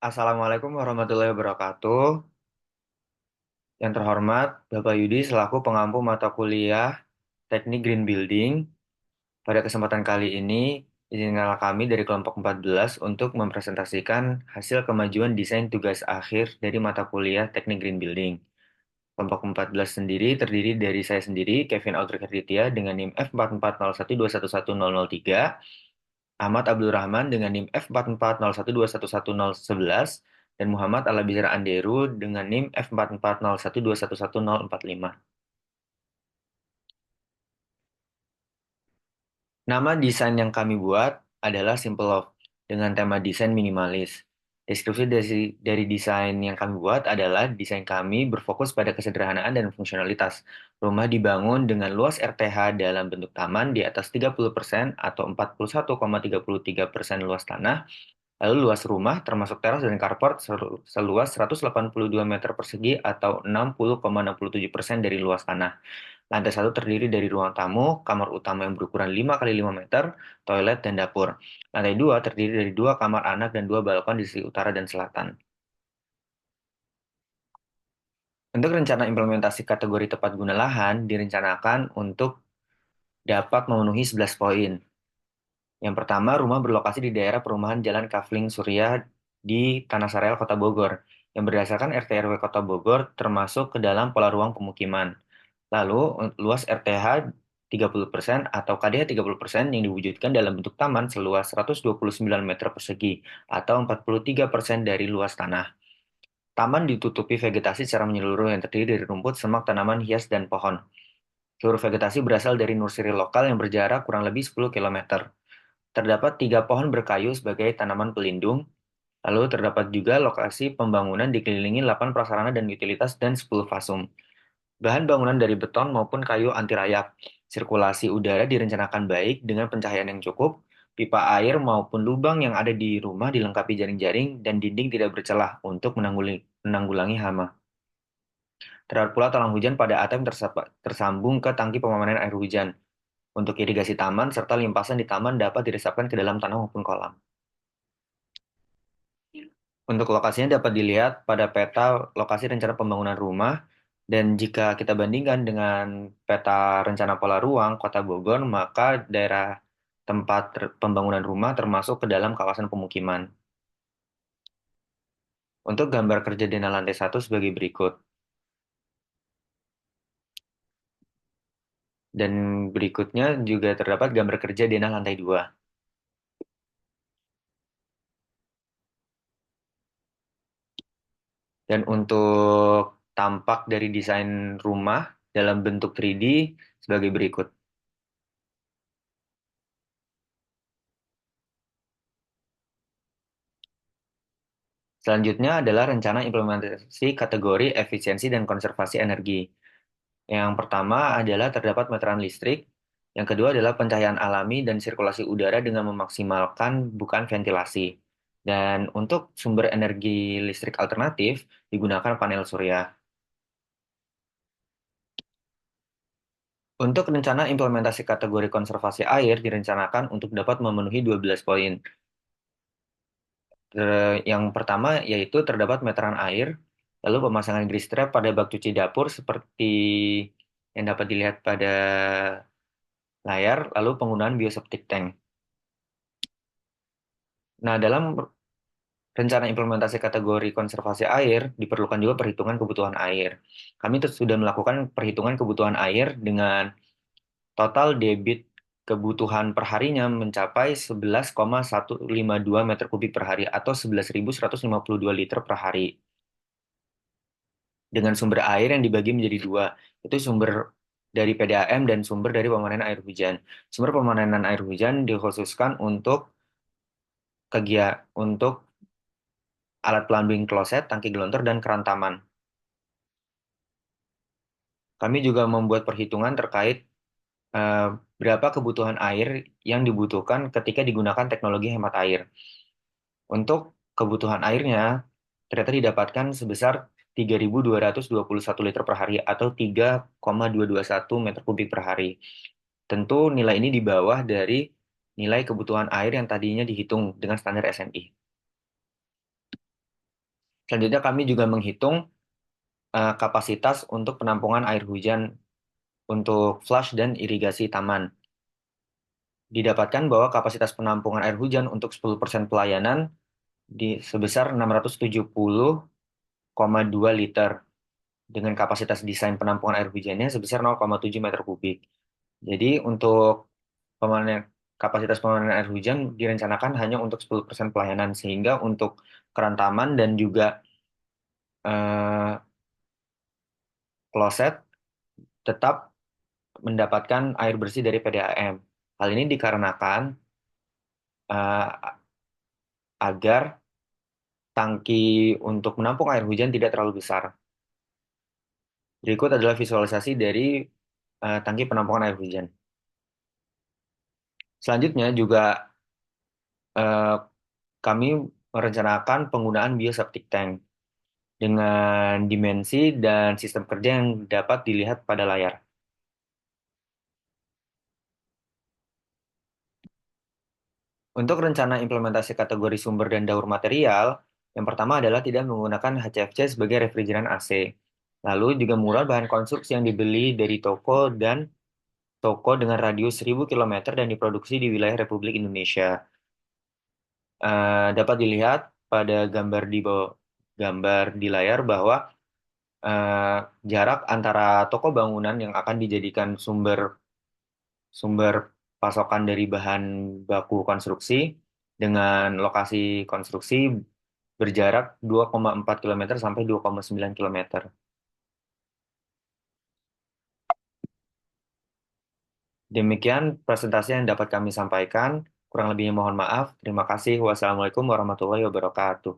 Assalamualaikum warahmatullahi wabarakatuh. Yang terhormat, Bapak Yudi selaku pengampu mata kuliah Teknik Green Building. Pada kesempatan kali ini, izinkanlah kami dari kelompok 14 untuk mempresentasikan hasil kemajuan desain tugas akhir dari mata kuliah Teknik Green Building. Kelompok 14 sendiri terdiri dari saya sendiri, Kevin Audrey Herditya dengan NIM F44012110003, Ahmad Abdul Rahman dengan NIM F440121111, dan Muhammad Alabizar Anderu dengan NIM F44012110045. Nama desain yang kami buat adalah Simple Love dengan tema desain minimalis. Deskripsi dari desain yang kami buat adalah desain kami berfokus pada kesederhanaan dan fungsionalitas. Rumah dibangun dengan luas RTH dalam bentuk taman di atas 30% atau 41,33% luas tanah. Lalu luas rumah termasuk teras dan carport seluas 182 meter persegi atau 60,67% dari luas tanah. Lantai satu terdiri dari ruang tamu, kamar utama yang berukuran 5 kali 5 meter, toilet, dan dapur. Lantai dua terdiri dari dua kamar anak dan dua balkon di sisi utara dan selatan. Untuk rencana implementasi kategori tepat guna lahan direncanakan untuk dapat memenuhi 11 poin. Yang pertama, rumah berlokasi di daerah perumahan Jalan Kavling Surya di Tanah Sareal, Kota Bogor, yang berdasarkan RT RW Kota Bogor termasuk ke dalam pola ruang pemukiman. Lalu, luas RTH 30% atau KDH 30% yang diwujudkan dalam bentuk taman seluas 129 meter persegi atau 43% dari luas tanah. Taman ditutupi vegetasi secara menyeluruh yang terdiri dari rumput, semak, tanaman hias, dan pohon. Seluruh vegetasi berasal dari nursery lokal yang berjarak kurang lebih 10 km. Terdapat 3 pohon berkayu sebagai tanaman pelindung. Lalu terdapat juga lokasi pembangunan dikelilingi 8 prasarana dan utilitas dan 10 fasum. Bahan bangunan dari beton maupun kayu anti rayap. Sirkulasi udara direncanakan baik dengan pencahayaan yang cukup. Pipa air maupun lubang yang ada di rumah dilengkapi jaring-jaring dan dinding tidak bercelah untuk menanggulangi hama. Terdapat pula talang hujan pada atap yang tersambung ke tangki pemanen air hujan. Untuk irigasi taman serta limpasan di taman dapat diresapkan ke dalam tanah maupun kolam. Untuk lokasinya dapat dilihat pada peta lokasi rencana pembangunan rumah, dan jika kita bandingkan dengan peta rencana pola ruang Kota Bogor, maka daerah tempat pembangunan rumah termasuk ke dalam kawasan pemukiman. Untuk gambar kerja denah lantai satu sebagai berikut. Dan berikutnya juga terdapat gambar kerja denah lantai 2. Dan untuk tampak dari desain rumah dalam bentuk 3D sebagai berikut. Selanjutnya adalah rencana implementasi kategori efisiensi dan konservasi energi. Yang pertama adalah terdapat meteran listrik, yang kedua adalah pencahayaan alami dan sirkulasi udara dengan memaksimalkan bukan ventilasi. Dan untuk sumber energi listrik alternatif digunakan panel surya. Untuk rencana implementasi kategori konservasi air direncanakan untuk dapat memenuhi 12 poin. Yang pertama yaitu terdapat meteran air, lalu pemasangan grease trap pada bak cuci dapur seperti yang dapat dilihat pada layar, lalu penggunaan bioseptic tank. Nah, dalam rencana implementasi kategori konservasi air diperlukan juga perhitungan kebutuhan air. Kami sudah melakukan perhitungan kebutuhan air dengan total debit kebutuhan perharinya mencapai 11,152 meter kubik per hari atau 11.152 liter per hari. Dengan sumber air yang dibagi menjadi dua, itu sumber dari PDAM dan sumber dari pemanenan air hujan. Sumber pemanenan air hujan dikhususkan untuk untuk alat plumbing kloset, tangki gelontor, dan keran taman. Kami juga membuat perhitungan terkait eh, berapa kebutuhan air yang dibutuhkan ketika digunakan teknologi hemat air. Untuk kebutuhan airnya ternyata didapatkan sebesar 3.221 liter per hari atau 3,221 meter kubik per hari. Tentu nilai ini di bawah dari nilai kebutuhan air yang tadinya dihitung dengan standar SNI. Selanjutnya kami juga menghitung kapasitas untuk penampungan air hujan untuk flush dan irigasi taman. Didapatkan bahwa kapasitas penampungan air hujan untuk 10% pelayanan sebesar 670,2 liter dengan kapasitas desain penampungan air hujannya sebesar 0,7 meter kubik. Jadi untuk pemanen kapasitas pemanen air hujan direncanakan hanya untuk 10% pelayanan sehingga untuk keran taman dan juga eh, kloset tetap mendapatkan air bersih dari PDAM. Hal ini dikarenakan eh, agar tangki untuk menampung air hujan tidak terlalu besar. Berikut adalah visualisasi dari tangki penampungan air hujan. Selanjutnya juga eh, kami merencanakan penggunaan bioseptic tank dengan dimensi dan sistem kerja yang dapat dilihat pada layar. Untuk rencana implementasi kategori sumber dan daur material, yang pertama adalah tidak menggunakan HCFC sebagai refrigeran AC. Lalu juga mengurangi bahan konstruksi yang dibeli dari toko dengan radius 1.000 km dan diproduksi di wilayah Republik Indonesia. Dapat dilihat pada gambar di layar bahwa eh, jarak antara toko bangunan yang akan dijadikan sumber sumber pasokan dari bahan baku konstruksi dengan lokasi konstruksi berjarak 2,4 kilometer sampai 2,9 kilometer. Demikian presentasi yang dapat kami sampaikan. Kurang lebihnya mohon maaf. Terima kasih. Wassalamualaikum warahmatullahi wabarakatuh.